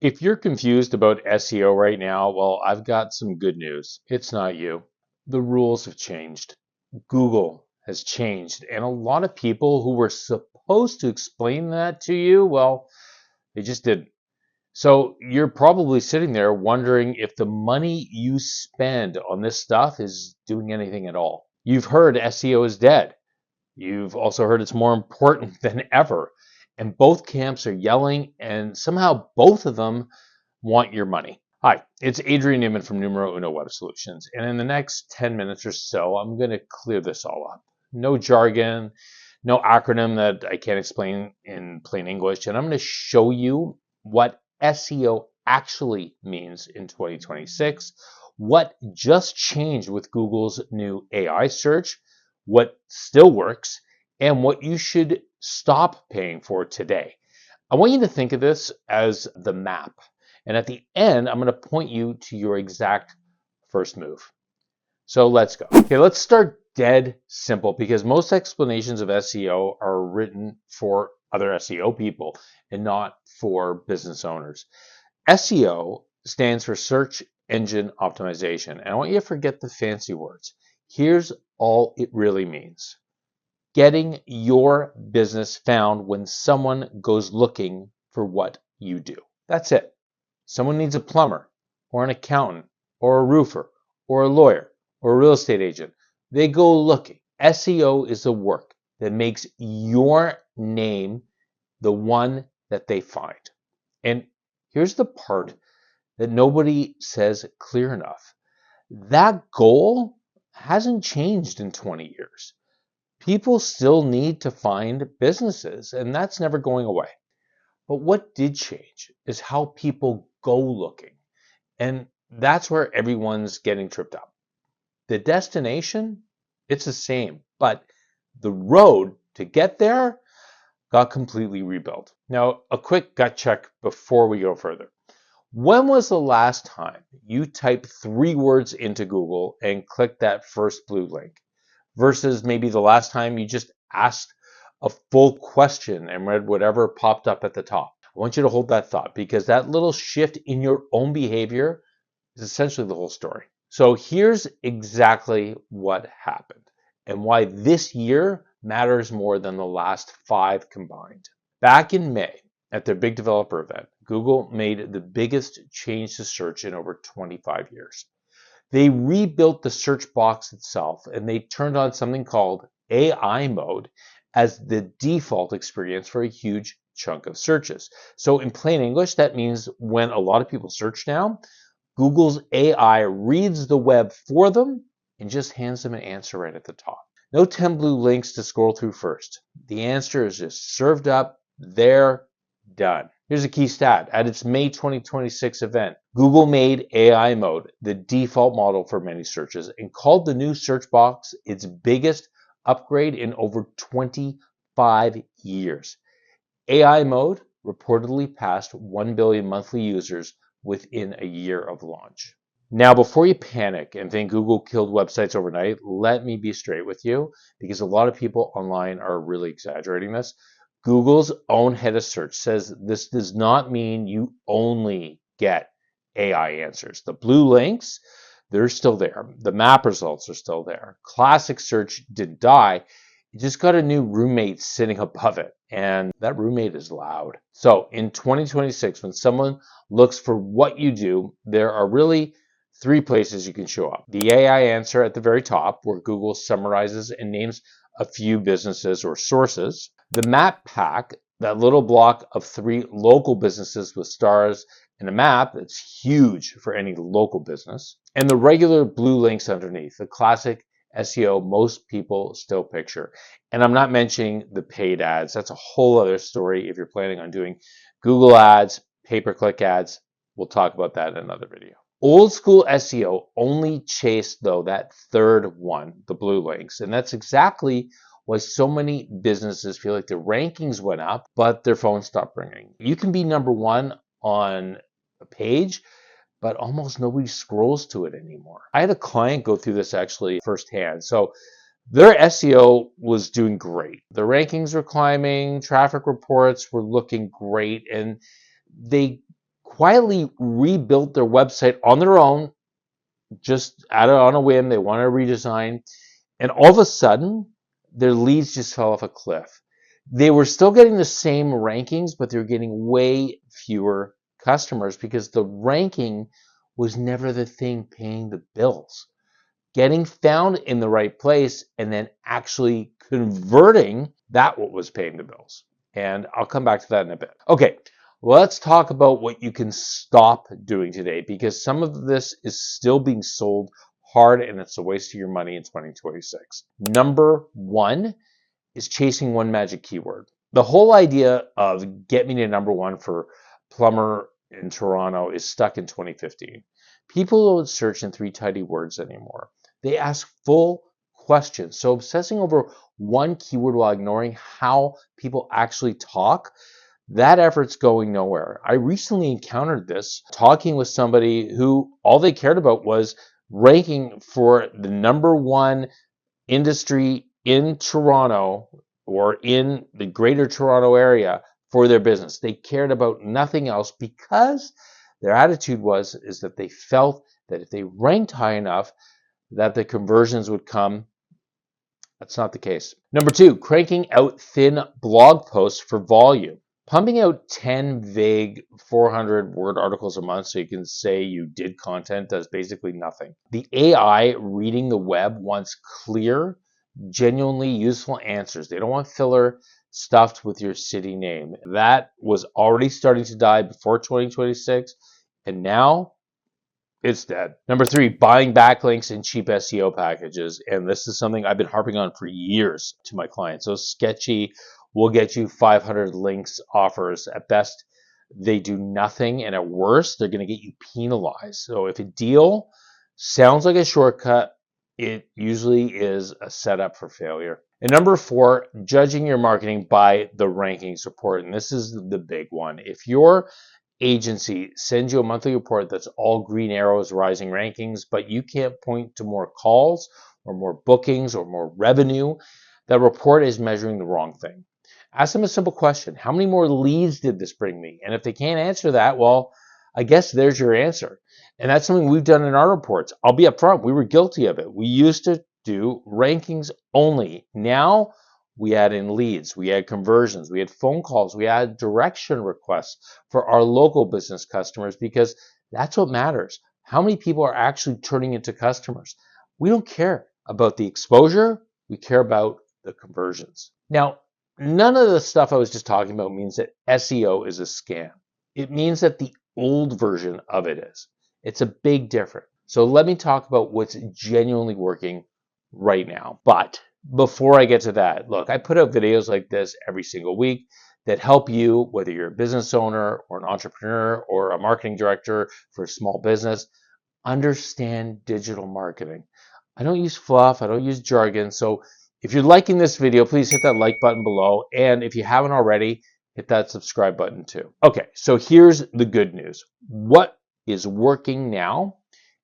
If you're confused about SEO right now, well, I've got some good news. It's not you. The rules have changed. Google has changed. And a lot of people who were supposed to explain that to you, well, they just didn't. So you're probably sitting there wondering if the money you spend on this stuff is doing anything at all. You've heard SEO is dead. You've also heard it's more important than ever. And both camps are yelling, and somehow both of them want your money. Hi, it's Adrian Newman from Numero Uno Web Solutions. And in the next 10 minutes or so, I'm going to clear this all up. No jargon, no acronym that I can't explain in plain English. And I'm going to show you what SEO actually means in 2026, what just changed with Google's new AI search, what still works, and what you should stop paying for today. I want you to think of this as the map. And at the end, I'm going to point you to your exact first move. So let's go. Okay, let's start dead simple because most explanations of SEO are written for other SEO people and not for business owners. SEO stands for search engine optimization. And I want you to forget the fancy words. Here's all it really means. Getting your business found when someone goes looking for what you do. That's it. Someone needs a plumber or an accountant or a roofer or a lawyer or a real estate agent. They go looking. SEO is the work that makes your name the one that they find. And here's the part that nobody says clear enough. That goal hasn't changed in 20 years. People still need to find businesses, and that's never going away. But what did change is how people go looking. And that's where everyone's getting tripped up. The destination, it's the same, but the road to get there got completely rebuilt. Now, a quick gut check before we go further. When was the last time you typed 3 words into Google and clicked that first blue link versus maybe the last time you just asked a full question and read whatever popped up at the top? I want you to hold that thought because that little shift in your own behavior is essentially the whole story. So here's exactly what happened and why this year matters more than the last 5 combined. Back in May, at their big developer event, Google made the biggest change to search in over 25 years. They rebuilt the search box itself and they turned on something called AI mode as the default experience for a huge chunk of searches. So in plain English, that means when a lot of people search now, Google's AI reads the web for them and just hands them an answer right at the top. No 10 blue links to scroll through first. The answer is just served up, there, done. Here's a key stat. At its May 2026 event, Google made AI mode the default model for many searches and called the new search box its biggest upgrade in over 25 years. AI mode reportedly passed 1 billion monthly users within a year of launch. Now, before you panic and think Google killed websites overnight, let me be straight with you because a lot of people online are really exaggerating this. Google's own head of search says this does not mean you only get AI answers. The blue links, they're still there. The map results are still there. Classic search didn't die. It just got a new roommate sitting above it, and that roommate is loud. So in 2026, when someone looks for what you do, there are really 3 places you can show up. The AI answer at the very top, where Google summarizes and names a few businesses or sources. The map pack, that little block of 3 local businesses with stars and a map that's huge for any local business. And the regular blue links underneath, the classic SEO most people still picture. And I'm not mentioning the paid ads. That's a whole other story if you're planning on doing Google ads, pay-per-click ads. We'll talk about that in another video. Old school SEO only chased, though, that third one, the blue links. And that's exactly why so many businesses feel like their rankings went up, but their phone stopped ringing. You can be number 1 on a page, but almost nobody scrolls to it anymore. I had a client go through this actually firsthand. So their SEO was doing great. The rankings were climbing, traffic reports were looking great, and they quietly rebuilt their website on their own, just on a whim. They want to redesign. And all of a sudden, their leads just fell off a cliff. They were still getting the same rankings, but they were getting way fewer customers because the ranking was never the thing paying the bills. Getting found in the right place and then actually converting, that what was paying the bills. And I'll come back to that in a bit. Okay, let's talk about what you can stop doing today, because some of this is still being sold hard and it's a waste of your money in 2026. Number one is chasing one magic keyword. The whole idea of get me to number one for plumber in Toronto is stuck in 2015. People don't search in three tidy words anymore. They ask full questions. So obsessing over one keyword while ignoring how people actually talk, that effort's going nowhere. I recently encountered this talking with somebody who all they cared about was ranking for the number one industry in Toronto or in the greater Toronto area for their business. They cared about nothing else because their attitude is that they felt that if they ranked high enough, that the conversions would come. That's not the case. Number two, cranking out thin blog posts for volume. Pumping out 10 vague 400-word articles a month so you can say you did content does basically nothing. The AI reading the web wants clear, genuinely useful answers. They don't want filler stuffed with your city name. That was already starting to die before 2026, and now it's dead. Number three, buying backlinks and cheap SEO packages. And this is something I've been harping on for years to my clients. Those sketchy, will get you 500 links offers. At best, they do nothing. And at worst, they're going to get you penalized. So if a deal sounds like a shortcut, it usually is a setup for failure. And number four, judging your marketing by the rankings report. And this is the big one. If your agency sends you a monthly report that's all green arrows, rising rankings, but you can't point to more calls or more bookings or more revenue, that report is measuring the wrong thing. Ask them a simple question. How many more leads did this bring me? And if they can't answer that, well, I guess there's your answer. And that's something we've done in our reports. I'll be upfront. We were guilty of it. We used to do rankings only. Now we add in leads, we add conversions, we add phone calls, we add direction requests for our local business customers, because that's what matters. How many people are actually turning into customers? We don't care about the exposure. We care about the conversions. Now, none of the stuff I was just talking about means that SEO is a scam. It means that the old version of it is. It's a big difference. So let me talk about what's genuinely working right now. But before I get to that, look, I put out videos like this every single week that help you, whether you're a business owner or an entrepreneur or a marketing director for a small business, understand digital marketing. I don't use fluff. I don't use jargon. So if you're liking this video, please hit that like button below. And if you haven't already, hit that subscribe button too. Okay, so here's the good news. What is working now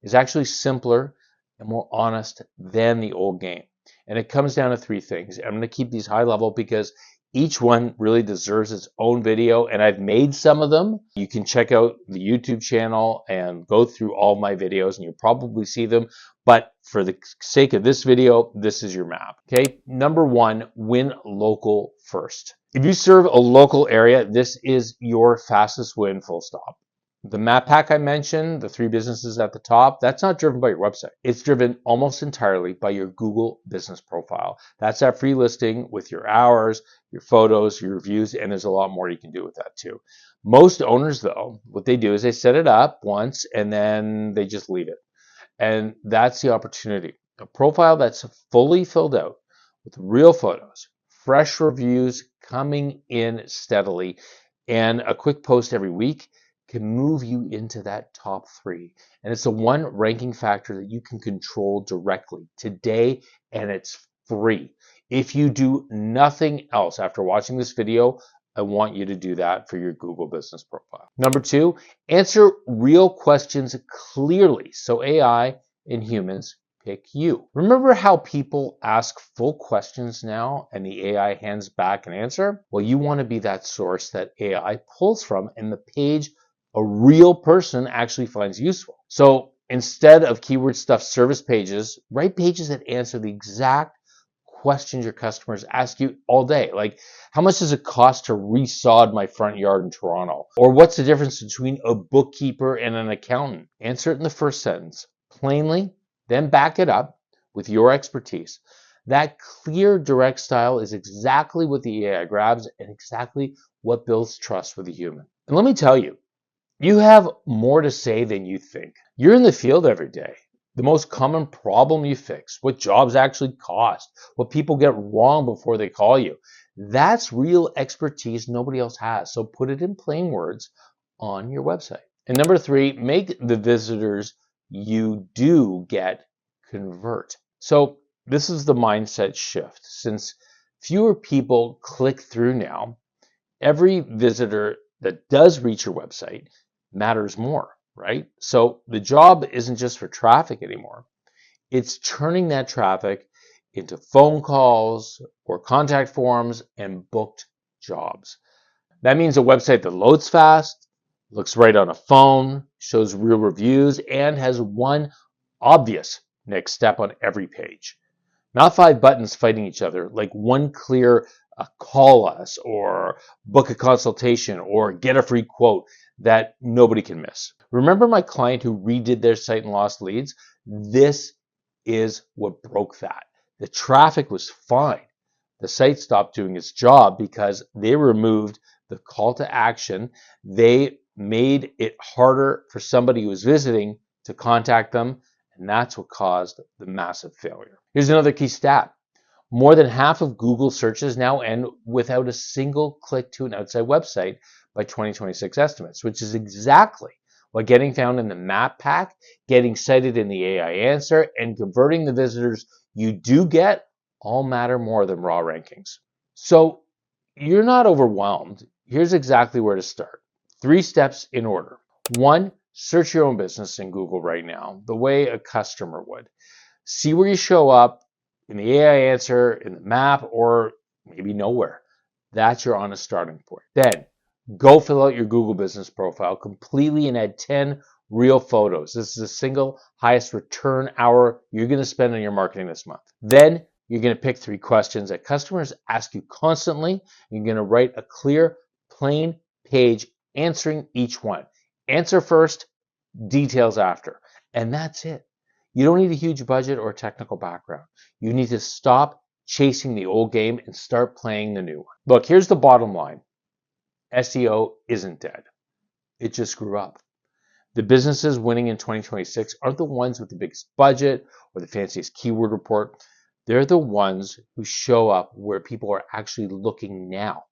is actually simpler and more honest than the old game. And it comes down to three things. I'm going to keep these high level because each one really deserves its own video, and I've made some of them. You can check out the YouTube channel and go through all my videos, and you'll probably see them. But for the sake of this video, this is your map. Okay, number one, win local first. If you serve a local area, this is your fastest win, full stop. The map pack I mentioned, the three businesses at the top, that's not driven by your website. It's driven almost entirely by your Google business profile. That's that free listing with your hours, your photos, your reviews, and there's a lot more you can do with that too. Most owners, though, what they do is they set it up once and then they just leave it. And that's the opportunity. A profile that's fully filled out with real photos, fresh reviews coming in steadily, and a quick post every week can move you into that top three. And it's the one ranking factor that you can control directly today, and it's free. If you do nothing else after watching this video, I want you to do that for your Google business profile. Number two, answer real questions clearly so AI and humans pick you. Remember how people ask full questions now and the AI hands back an answer? Well, you want to be that source that AI pulls from, and the page a real person actually finds useful. So instead of keyword stuffed service pages, write pages that answer the exact questions your customers ask you all day. Like, how much does it cost to resod my front yard in Toronto? Or what's the difference between a bookkeeper and an accountant? Answer it in the first sentence plainly, then back it up with your expertise. That clear, direct style is exactly what the AI grabs and exactly what builds trust with a human. And let me tell you, you have more to say than you think. You're in the field every day. The most common problem you fix, what jobs actually cost, what people get wrong before they call you. That's real expertise nobody else has. So put it in plain words on your website. And number 3, make the visitors you do get convert. So this is the mindset shift. Since fewer people click through now, every visitor that does reach your website matters more, right? So the job isn't just for traffic anymore. It's turning that traffic into phone calls or contact forms and booked jobs. That means a website that loads fast, looks right on a phone, shows real reviews, and has one obvious next step on every page. Not 5 buttons fighting each other, like one clear call us or book a consultation or get a free quote that nobody can miss. Remember my client who redid their site and lost leads? This is what broke that. The traffic was fine. The site stopped doing its job because they removed the call to action. They made it harder for somebody who was visiting to contact them, and that's what caused the massive failure. Here's another key stat. More than half of Google searches now end without a single click to an outside website by 2026 estimates, which is exactly what getting found in the map pack, getting cited in the AI answer, and converting the visitors you do get all matter more than raw rankings. So you're not overwhelmed. Here's exactly where to start. 3 steps in order. 1, search your own business in Google right now, the way a customer would. See where you show up in the AI answer, in the map, or maybe nowhere. That's your honest starting point. Then go fill out your Google business profile completely and add 10 real photos. This is the single highest return hour you're going to spend on your marketing this month. Then you're going to pick 3 questions that customers ask you constantly. You're going to write a clear, plain page answering each one. Answer first, details after. And that's it. You don't need a huge budget or technical background. You need to stop chasing the old game and start playing the new one. Look, here's the bottom line. SEO isn't dead. It just grew up. The businesses winning in 2026 aren't the ones with the biggest budget or the fanciest keyword report. They're the ones who show up where people are actually looking now.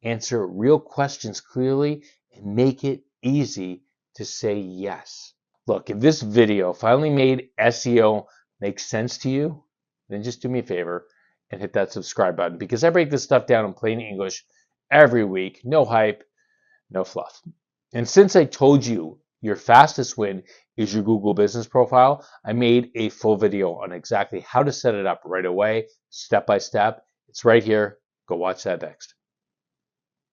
Answer real questions clearly and make it easy to say yes. Look, if this video finally made SEO make sense to you, then just do me a favor and hit that subscribe button, because I break this stuff down in plain English every week. No hype, no fluff. And since I told you your fastest win is your Google business profile, I made a full video on exactly how to set it up right away, step by step. It's right here. Go watch that next.